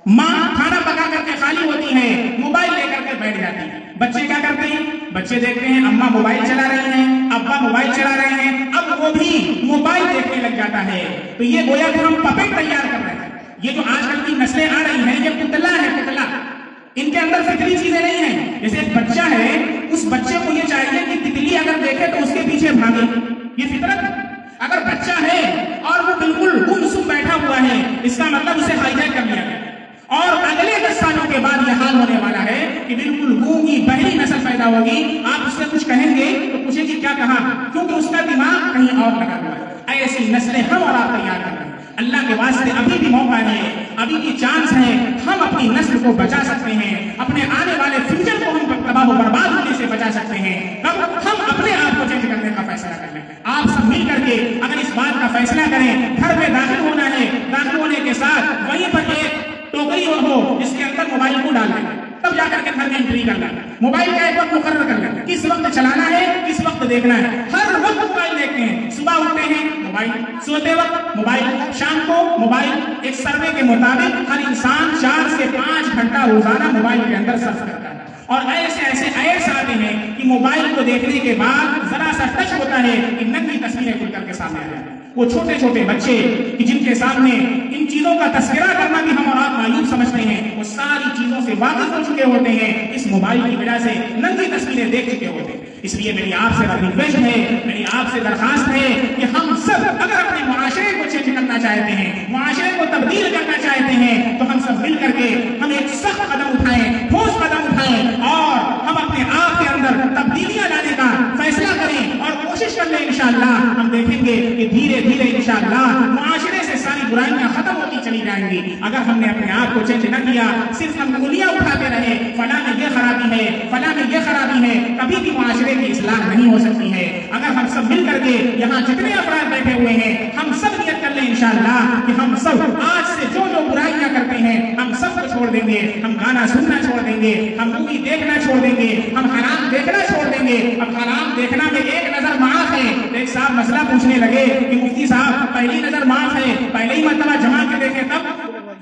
ماں کھانا پکا کر کے خالی ہوتی ہے, موبائل لے کر کے بیٹھ جاتی ہے. بچے کیا کرتے ہیں؟ بچے دیکھتے ہیں اماں موبائل چلا رہی ہیں, ابا موبائل چلا رہے ہیں, اب وہ بھی موبائل دیکھنے لگ جاتا ہے. تو یہ گویا کہ ہم پپیٹ تیار کر رہے ہیں. یہ جو آج کل کی نسلیں آ رہی ہیں یہ پتلا ہے, پتلا. ان کے اندر فطری چیزیں نہیں ہیں. جیسے ایک بچہ ہے, اس بچے کو یہ چاہیے کہ تتلی اگر دیکھے تو اس کے پیچھے بھاگے, یہ فطرت. اگر بچہ ہے اور وہ بالکل گمسم بیٹھا ہوا ہے, اس کا مطلب اسے ہائی جیک کر لیا گیا. اور اگلے 10 سالوں کے بعد یہ حال ہونے والا ہے کہ بالکل گونگی بہری نسل پیدا ہوگی. آپ اس سے کچھ کہیں گے تو پوچھیں گے کیا کہا, کیونکہ اس کا دماغ کہیں اور لگا ہوا ہے. ایسی نسلیں ہم اور آپ تیار کر رہے ہیں. اللہ کے واسطے ابھی بھی موقع ہے, ابھی بھی چانس ہے. ہم اپنی نسل کو بچا سکتے ہیں, اپنے آنے والے فیوچر کو ہم تباہ و برباد ہونے سے بچا سکتے ہیں. تب ہم اپنے آپ کو چینج کرنے کا فیصلہ کر لیں. آپ سب مل کر کے اگر اس بات کا فیصلہ کریں, گھر میں داخل ہونا ہے, داخل ہونے کے ساتھ وہیں پر ایک ٹوکری ہو جس کے اندر موبائل کو ڈال دیں, تب جا کر کے گھر میں انٹری کرنا ہے. موبائل کا ایک وقت مقرر کر لیں, کس وقت چلانا ہے, کس وقت دیکھنا ہے. ہر وقت موبائل دیکھتے ہیں. صبح اٹھتے ہیں موبائل, سوتے وقت موبائل, شام کو موبائل. ایک سروے کے مطابق ہر انسان 4 سے 5 گھنٹہ روزانہ موبائل کے اندر صرف کرتا ہے. اور ایسے ایڈس آتے ہیں کہ موبائل کو دیکھنے کے بعد ذرا سا ٹچ ہوتا ہے کہ ننگی تصویریں کھل کر کے سامنے آ جائیں. وہ چھوٹے چھوٹے بچے کہ جن کے سامنے ان چیزوں کا تذکرہ کرنا بھی ہم اور آپ معیوب سمجھتے ہیں, وہ ساری چیزوں سے واقف ہو چکے ہوتے ہیں. اس موبائل کی وجہ سے ننگی تصویریں دیکھ چکے ہوتے ہیں. اس لیے میری آپ سے ریکویسٹ ہے, میری آپ سے درخواست ہے کہ ہم سب اگر اپنے معاشرے کو چینج کرنا چاہتے ہیں, معاشرے کو تبدیل کرنا چاہتے ہیں, تو ہم سب مل کر کے ہم ایک سخت قدم اٹھائیں, ٹھوس قدم اٹھائیں اور ہم اپنے آپ کے اندر تبدیلیاں لانے کا فیصلہ کریں اور کوشش کر لیں. انشاءاللہ ہم دیکھیں گے کہ دھیرے دھیرے انشاءاللہ معاشرے سے ساری برائیاں ختم ہوتی چلی جائیں گی. اگر ہم نے اپنے آپ کو چینج نہ کیا, صرف ہم انگلیاں اٹھاتے رہے, فلاں میں یہ خرابی ہے, فلاں میں یہ خرابی ہے, کبھی بھی معاشرے کی اصلاح نہیں ہو سکتی ہے. اگر ہم سب مل کر کے یہاں جتنے افراد بیٹھے ہوئے ہیں, ہم سب نیت کر لیں ہیں انشاءاللہ کہ ہم سب آج سے جو جو برائیاں کرتے ہیں ہم سب کو چھوڑ دیں گے. ہم گانا سننا چھوڑ دیں گے, ہم مووی دیکھنا چھوڑ دیں گے, ہم حرام دیکھنا چھوڑ دیں گے. اب حرام دیکھنا میں ایک نظر معاف ہے. ایک صاحب مسئلہ پوچھنے لگے کہ مفتی صاحب پہلی نظر معاف ہے, پہلے ہی مرتبہ جمع کے دیکھیں تب.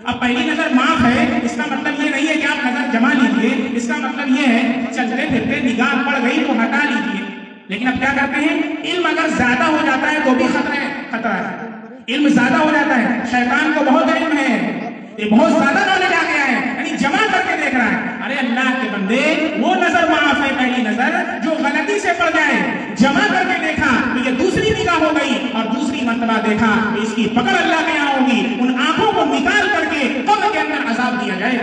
اب پہلی نظر معاف ہے اس کا مطلب یہ نہیں ہے کہ آپ نظر جما لیجئے, اس کا مطلب یہ ہے چلتے پھرتے نگاہ پڑ گئی تو ہٹا لیجئے. لیکن اب کیا کرتے ہیں, علم اگر زیادہ ہو جاتا ہے تو بھی خطرہ ہے. علم زیادہ ہو جاتا ہے, شیطان کو بہت علم ہے, یہ بہت زیادہ نالج آ گیا ہے, یعنی جمع کر کے دیکھ رہا ہے. ارے اللہ کے بندے, وہ نظر معاف ہے پہلی نظر جو غلطی سے پڑ جائے, جمع کر کے دیکھا تو یہ دوسری نگاہ ہو گئی, اور دوسری مرتبہ دیکھا تو اس کی پکڑ اللہ کے یہاں ہوگی. ان آنکھوں کو نکال کر کے قبر کے اندر عذاب دیا جائے.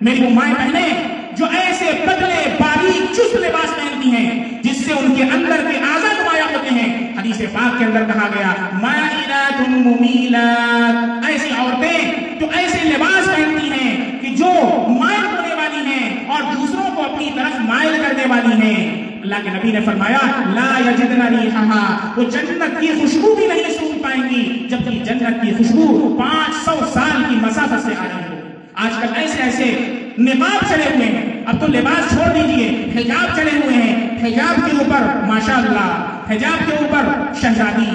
میری مائیں بہنیں جو ایسے پتلے باریک چست لباس پہنتی ہیں جس سے ان کے اندر کے اعضاء نمایاں ہوتے ہیں, حدیث پاک کے اندر کہا گیا مائلات ممیلات, ایسی عورتیں جو ایسے لباس پہنتی ہیں کہ جو مائل ہونے والی ہیں اور دوسروں کو اپنی طرف مائل کرنے والی ہیں. اللہ کے نبی نے فرمایا لا یجدن ریحھا, وہ جنت کی خوشبو بھی نہیں سونگھ پائیں گی جبکہ جنت کی خوشبو 500 سال کی مسافت سے آ رہی ہو. آج کل ایسے نقاب چلے ہوئے ہیں, اب تو لباس چھوڑ دیجئے, حجاب چلے ہوئے ہیں. حجاب کے اوپر ماشاءاللہ, حجاب کے اوپر شہزادی,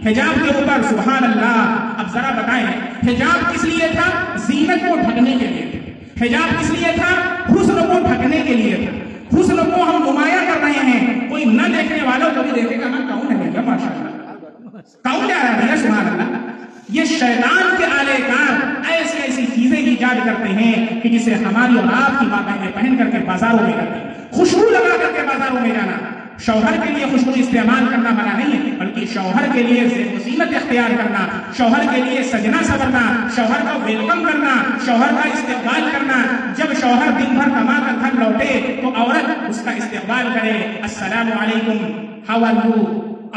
حجاب کے اوپر سبحان اللہ. اب ذرا بتائیں حجاب کس لیے تھا؟ زینت کو ڈھکنے کے لیے. حجاب کس لیے تھا؟ حسن کو ڈھکنے کے لیے تھا. حسن کو ہم نمایاں کر رہے ہیں, کوئی نہ دیکھنے والوں کو بھی دیکھے گا نا کون ہے بھیا ماشاءاللہ, کون جا رہا ہے بھیا سبحان اللہ. یہ شیطان کے آلے کار ایسی چیزیں ایجاد کرتے ہیں کہ جسے ہماری اور آپ کی ماں بہنیں پہن کر کے بازاروں میں جاتی ہیں. خوشبو لگا کر کے بازاروں میں جانا, شوہر کے لیے خوشبو استعمال کرنا منع نہیں ہے, بلکہ شوہر کے لیے زینت اختیار کرنا, شوہر کے لیے سجنا سورنا, شوہر کا ویلکم کرنا, شوہر کا استقبال کرنا. جب شوہر دن بھر کما کر گھر لوٹے تو عورت اس کا استقبال کرے, السلام علیکم, ہاؤ آر یو,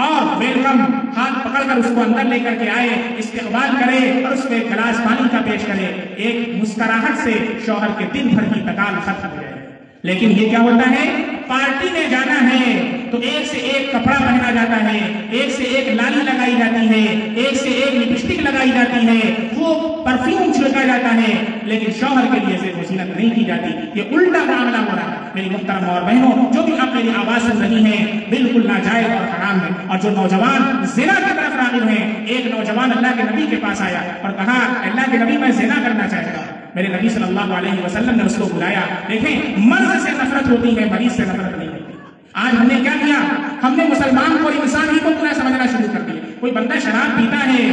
اور ویلکم, ہاتھ پکڑ کر اس کو اندر لے کر کے آئے, استقبال کرے اور اس کو ایک گلاس پانی کا پیش کرے. ایک مسکراہٹ سے شوہر کے دن بھر کی تکان ختم ہو جائے. لیکن یہ کیا ہوتا ہے, پارٹی میں جانا ہے تو ایک سے ایک کپڑا پہنا جاتا ہے, ایک سے ایک لالی لگائی جاتی ہے, ایک سے ایک لپسٹک لگائی جاتی ہے, وہ پرفیوم چھڑکا جاتا ہے, لیکن شوہر کے لیے زیب و زینت نہیں کی جاتی. یہ الٹا معاملہ ہو رہا ہے. میری محترم اور بہنوں, جو بھی آپ میری آواز سن رہی ہیں, بالکل ناجائز اور حرام ہے. اور جو نوجوان زنا کی طرف راغب ہیں, ایک نوجوان اللہ کے نبی کے پاس آیا اور کہا اللہ کے نبی میں زنا کرنا چاہتا ہوں. میرے نبی صلی اللہ علیہ وسلم نے اس کو بلایا. دیکھیں مرض سے نفرت ہوتی ہے, مریض سے نفرت نہیں ہوتی. آج ہم نے کیا کیا, ہم نے مسلمان کو انسان ہی کو پورا سمجھنا شروع کر دیا. کوئی بندہ شراب پیتا ہے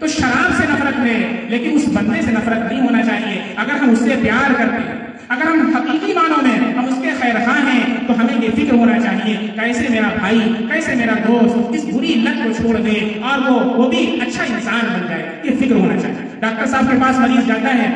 تو شراب سے نفرت ہے, لیکن اس بندے سے نفرت نہیں ہونا چاہیے. اگر ہم اس سے پیار کرتے ہیں, اگر ہم حقیقی معنوں میں ہم اس کے خیر خواہ ہیں, تو ہمیں یہ فکر ہونا چاہیے کیسے میرا بھائی, کیسے میرا دوست اس بری لت کو چھوڑ دے اور وہ بھی اچھا انسان بن جائے. یہ فکر ہونا چاہیے. ڈاکٹر صاحب کے پاس مریض جاتا ہے,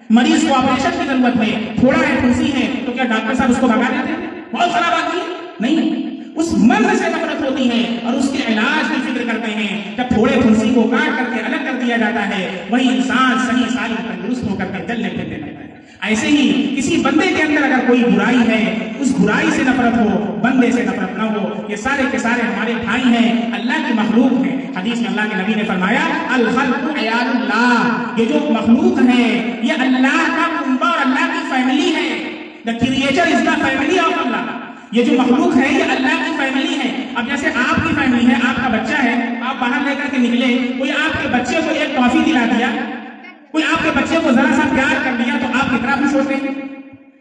مریض کو آپریشن کی ضرورت ہے, تھوڑا ہے پھنسی ہے, تو کیا ڈاکٹر صاحب اس کو بھگا دیتے ہیں؟ بہت خراب آدمی نہیں, اس مرض سے نفرت ہوتی ہے اور اس کے علاج کی فکر کرتے ہیں. جب تھوڑے پھنسی کو کاٹ کر کے الگ کر دیا جاتا ہے, وہی انسان صحیح سالم تندرست ہو کر کے چلنے پھرنے لگتا ہے. ایسے ہی کسی بندے کے اندر اگر کوئی برائی ہے, اس برائی سے نفرت ہو, بندے سے نفرت نہ ہو. یہ سارے کے سارے ہمارے بھائی ہیں, اللہ کی مخلوق ہیں. حدیث میں اللہ کے نبی نے فرمایا الخلق عیال اللہ, یہ جو مخلوق ہے یہ اللہ کا کنبہ اور اللہ کی فیملی ہے. The creature is the family of Allah. یہ جو مخلوق ہے یہ اللہ کی فیملی ہے. اب جیسے آپ کی فیملی ہے, آپ کا بچہ ہے, آپ باہر لے کر کے نکلے, کوئی آپ کے بچے کو ایک ٹافی دلا دیا, کوئی آپ کے بچے کو ذرا سا پیار کر دیا, تو آپ کتنا خوش ہوتے ہیں.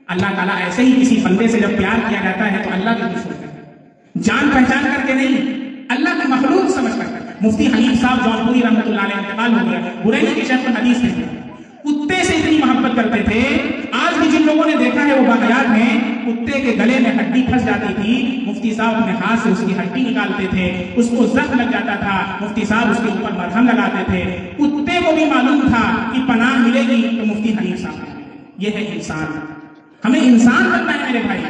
اللہ تعالیٰ ایسے ہی کسی بندے سے جب پیار کیا جاتا ہے تو اللہ بھی خوش ہوتا ہے. جان پہچان کر کے نہیں, اللہ کی مخلوق سمجھ کر. مفتی حنیف صاحب جونپوری رحمۃ اللہ علیہ انتقال ہو گیا. بریلی کے شیخ الحدیث تھے, کتے سے اتنی محبت کرتے تھے. آج بھی جن لوگوں نے دیکھا ہے وہ واقعات ہیں, کتے کے گلے میں ہڈی پھنس جاتی تھی, مفتی صاحب اپنے ہاتھ سے اس کی ہڈی نکالتے تھے, اس کو زخم لگ جاتا تھا, مفتی صاحب اس کے اوپر مرہم لگاتے تھے. کتے کو بھی معلوم تھا کہ پناہ ملے گی تو مفتی حنیف صاحب. یہ ہے انسان. ہمیں انسان بننا ہے میرے بھائی.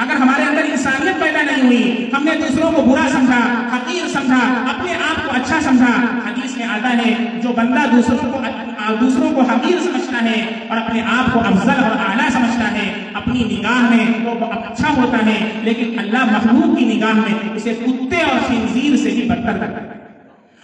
اگر ہمارے اندر انسانیت پیدا نہیں ہوئی, ہم نے دوسروں کو برا سمجھا, حقیر سمجھا, اپنے آپ کو اچھا سمجھا. حدیث میں آتا ہے جو بندہ دوسروں کو حقیر سمجھتا ہے اور اپنے آپ کو افضل اور اعلیٰ سمجھتا ہے, اپنی نگاہ میں وہ اچھا ہوتا ہے, لیکن اللہ مخلوق کی نگاہ میں اسے کتے اور خنزیر سے بھی بدتر کرتا ہے.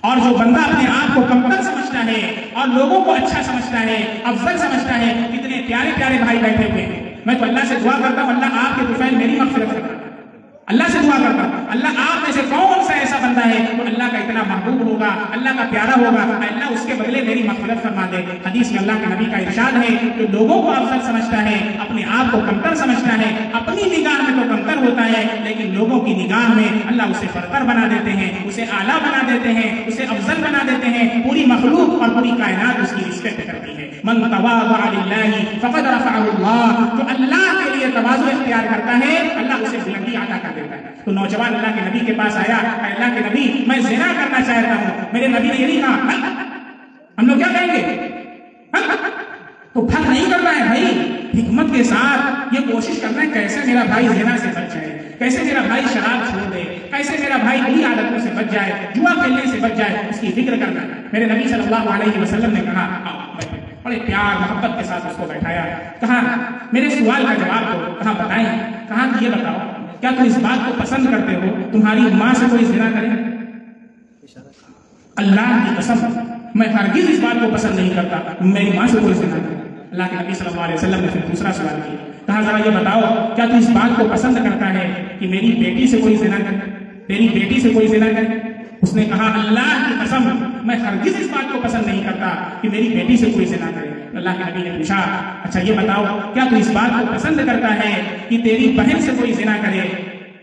اور جو بندہ اپنے آپ کو کمتر سمجھتا ہے اور لوگوں کو اچھا سمجھتا ہے، افضل سمجھتا ہے، کتنے پیارے پیارے بھائی بیٹھے ہوئے ہیں. میں تو اللہ سے دعا کرتا ہوں اللہ آپ کے طفیل میری مغفرت کرتا ہوں. اللہ سے دعا کرتا ہوں اللہ آپ میں سے کون سا ایسا بندہ ہے تو اللہ کا اتنا محبوب ہوگا، اللہ کا پیارا ہوگا، اللہ اس کے بدلے میری مغفرت فرما دے. حدیث میں اللہ کے نبی کا ارشاد ہے کہ لوگوں کو افضل سمجھتا ہے، اپنے آپ کو کمتر سمجھتا ہے، اپنی نگاہ میں تو کمتر ہوتا ہے لیکن لوگوں کی نگاہ میں اللہ اسے برتر بنا دیتے ہیں، اسے اعلیٰ بنا دیتے ہیں، اسے افضل بنا دیتے ہیں. پوری مخلوق اور پوری کائنات اس کی رسپیکٹ کرتی ہے. من تواضع للہ فقد رفعہ اللہ، جو اللہ کے لیے تواضع اختیار کرتا ہے اللہ اسے بلندی عطا کر دیتا ہے. تو نوجوان اللہ کے نبی کے پاس آیا، اللہ کے نبی میں زنا کرنا چاہتا ہوں. میرے نبی نے یہ نہیں کہا ہم لوگ کیا کہیں گے تو پھر نہیں کرنا ہے بھائی، حکمت کے ساتھ یہ کوشش کرنا ہے کیسے میرا بھائی زنا سے بچ جائے، کیسے میرا بھائی شراب چھوڑ دے، کیسے میرا بھائی بری عادتوں سے بچ جائے، جوا کھیلنے سے بچ جائے، اس کی فکر کرنا. میرے نبی صلی اللہ علیہ وسلم نے کہا بڑے پیار محبت کے ساتھ اس کو بیٹھایا، کہا میرے سوال کا جواب دو. کہا بتائیں. کہا کہ یہ بتاؤ کیا تم اس بات کو پسند کرتے ہو تمہاری ماں سے کوئی زنا کرے؟ اللہ کی قسم میں ہرگز اس بات کو پسند نہیں کرتا میری ماں سے کوئی زنا کرے. اللہ کے نبی صلی اللہ علیہ وسلم نے پھر دوسرا سوال کیا. کہا ذرا یہ بتاؤ کیا تو اس بات کو پسند کرتا ہے کہ میری بیٹی سے کوئی زنا کرے، تیری بیٹی سے کوئی زنا کرے؟ اس نے کہا اللہ کی قسم میں ہرگز اس بات کو پسند نہیں کرتا کہ میری بیٹی سے کوئی زنا کرے. اللہ کے نبی نے پوچھا اچھا یہ بتاؤ کیا تو اس بات کو پسند کرتا ہے کہ تیری بہن سے کوئی زنا کرے؟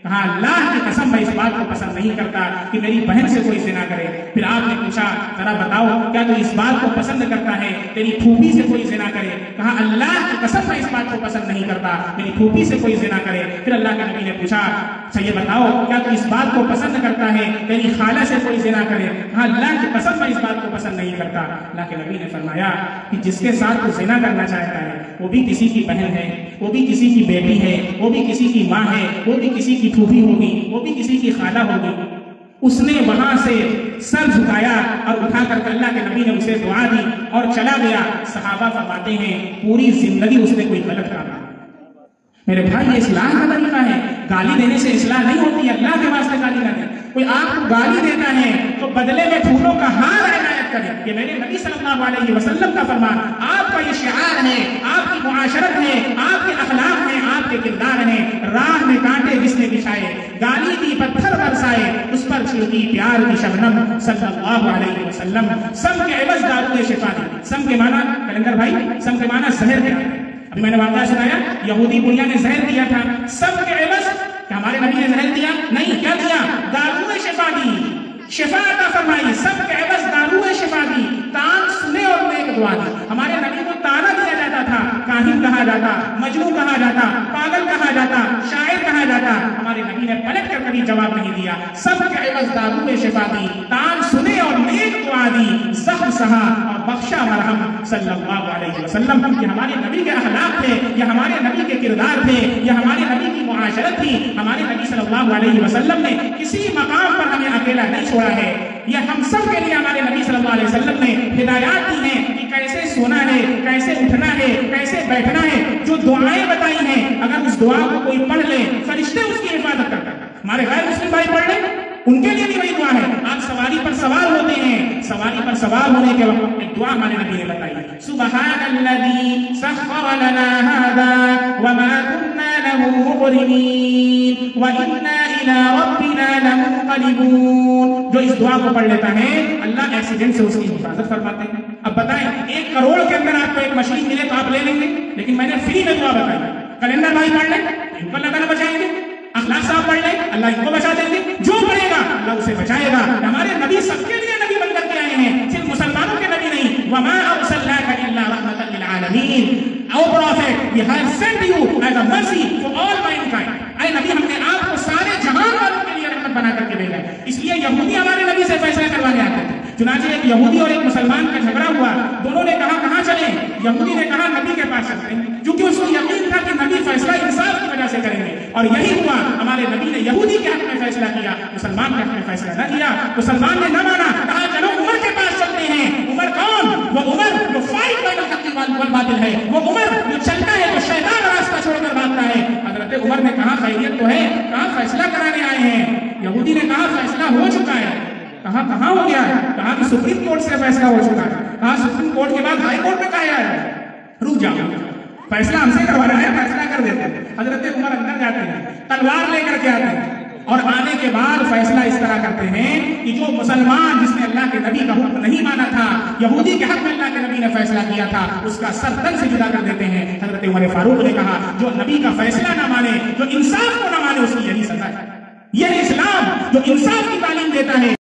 کہا اللہ کی قسم میں اس بات کو پسند نہیں کرتا کہ میری بہن سے کوئی زنا کرے. پھر آپ نے پوچھا ذرا بتاؤ کیا تو اس بات کو پسند کرتا ہے تیری پھوپھی سے کوئی زنا کرے؟ کہا اللہ کی قسم میں اس بات کو پسند نہیں کرتا میری پھوپھی سے کوئی زنا کرے. پھر اللہ کے نبی نے پوچھا اچھا یہ بتاؤ کیا تو اس بات کو پسند کرتا ہے تیری خالہ سے کوئی زنا کرے؟ کہا اللہ کی قسم میں اس بات کو پسند نہیں کرتا. اللہ کے نبی نے فرمایا کہ جس کے ساتھ تو زنا کرنا چاہتا ہے وہ بھی کسی کی بہن ہے، وہ بھی کسی کی بیٹی ہے، وہ بھی کسی کی ماں ہے، وہ بھی کسی کی پھوپھی ہوگی، وہ بھی کسی کی خالہ ہوگی. اس نے وہاں سے سر جھکایا اور اٹھا کر اللہ کے نبی نے اسے دعا دی اور چلا گیا. صحابہ فرماتے ہیں پوری زندگی اس نے کوئی غلط کام. میرے بھائی یہ اصلاح کا طریقہ ہے. گالی دینے سے اصلاح نہیں ہوتی. اللہ کے واسطے گالی نہ دیں. کوئی آپ کو گالی دیتا ہے تو بدلے میں پھولوں کا ہار عنایت کرے. یہ میرے نبی صلی اللہ علیہ وسلم کا فرمان، آپ کا یہ شعار ہے، آپ کی معاشرت ہے، آپ کے اخلاق ہیں، آپ کے کردار ہیں. راہ میں کانٹے جس نے بچھائے، گالی دی پتھر برسائے، اس پر چھڑکی پیار کی شبنم صلی اللہ علیہ وسلم. سم کے عوض دارو شفا دی. سم کے معنی کلندر بھائی سم کے معنی زہر کیا ہے؟ ابھی میں نے واقعہ سنایا یہودی بڑھیا نے زہر دیا تھا. سم کے عوض کہ ہمارے نبی نے زہر دیا نہیں، کیا دیا؟ دارو شفا دی، شفا عطا فرمائی. سب کے عوض دارو شفا دی، تان سنے اور نیک دعا دی. ہمارے نبی کو تانا دیا جاتا تھا، کاہن کہا جاتا، مجنون کہا جاتا، پاگل کہا جاتا، شاعر کہا جاتا. ہمارے نبی نے پلٹ کر کبھی جواب نہیں دیا. سب کے عوض دارو شفا دی، تان سنے اور نیک دعا دی، زخم سہا اور بخشا مرہم صلی اللہ علیہ وسلم. یہ ہمارے نبی کے اخلاق تھے، یہ ہمارے نبی کے کردار تھے، یہ ہمارے نبی کی معاشرت تھی. ہمارے نبی صلی اللہ علیہ وسلم نے کسی مقام پر ہمیں اکیلا نہیں چھوڑا ہے. یہ ہم سب کے لیے ہمارے نبی صلی اللہ علیہ وسلم نے ہدایات دی ہیں کہ کیسے سونا ہے، کیسے اٹھنا ہے، کیسے بیٹھنا ہے. جو دعائیں بتائی ہیں اگر اس دعا کو کوئی پڑھ لے فرشتے اس کی حفاظت کرتے ہیں. ہمارے غیر مسلم بھائی پڑھ لیں ان کے لیے بھی وہی دعا ہے. آپ سواری پر سوار ہوتے ہیں، سواری پر سوار ہونے کے وقت ایک دعا ہمارے نبی نے بتائی ہے. سبحان الذی سخر لنا ھذا وما كنا له مقرنین وإنا إلی ربنا لمنقلبون. جو اس دعا کو پڑھ لیتا ہے اللہ ایکسیڈنٹ سے اس کی حفاظت فرماتے ہیں. اب بتائیں 1 کروڑ کے اندر آپ کو ایک مشین ملے تو آپ لے لیں گے، لیکن میں نے فری میں دعا بتائی. کلندر بھائی پڑھ لیں ان کو اللہ تعالیٰ بچائیں گے. اخلاق صاحب پڑھ لیں اللہ ان کو بچا دیں گے. جو پڑھے گا اللہ اسے بچائے گا. ہمارے نبی سب کے لیے نبی بن کر کے آئے ہیں، صرف مسلمانوں کے نبی نہیں. وما ارسلناک الا رحمۃ للعالمین. O prophet we have sent you as a mercy for all mankind. اے نبی ہم نے آپ کو سارے جہان والوں کے لیے رحمت بنا کر کے بھیجا ہے. اس لیے یہودی ہمارے نبی سے فیصلہ کروانے آتے تھے. چنانچہ ایک یہودی اور ایک مسلمان کا جھگڑا ہوا. دونوں نے کہا کہاں چلیں؟ یہودی نے کہا نبی کے پاس چلتے ہیں، کیونکہ اس کو یقین تھا کہ نبی فیصلہ انصاف کی وجہ سے کریں گے. اور یہی ہوا. ہمارے نبی نے یہودی کے حق میں فیصلہ کیا، مسلمان کے حق میں فیصلہ نہ کیا. مسلمان نے نہ مانا، کہا چلو عمر کے پاس چلتے ہیں. عمر کون؟ وہ عمر جو فائٹ بین الحق والباطل ہے، وہ عمر جو چلتا ہے، جو شیطان راستہ چھوڑ کر بھاگتا ہے. حضرت عمر نے کہا خیریت تو ہے، کہا فیصلہ کرانے آئے ہیں. یہودی نے کہا فیصلہ ہو چکا ہے. کہاں ہو گیا ہے؟ کہاں کہ سپریم کورٹ سے فیصلہ ہو چکا ہے، کہاں سپریم کورٹ کے بعد ہائی کورٹ میں کہا ہے رک جاؤ، فیصلہ ہم سے کروا رہے ہیں، فیصلہ کر دیتے ہیں۔ حضرت عمر اندر جاتے ہیں، تلوار لے کر کے آتے ہیں، اور آنے کے بعد فیصلہ اس طرح کرتے ہیں کہ جو مسلمان جس نے اللہ کے نبی کا حکم نہیں مانا تھا، یہودی کے حق میں اللہ کے نبی نے فیصلہ کیا تھا، اس کا سر تن سے جدا کر دیتے ہیں۔ حضرت عمر فاروق نے کہا جو نبی کا فیصلہ نہ مانے، جو انصاف کو نہ مانے، اس کی یہی سزا ہے۔ یہ اسلام جو انصاف کی تعلیم دیتا ہے،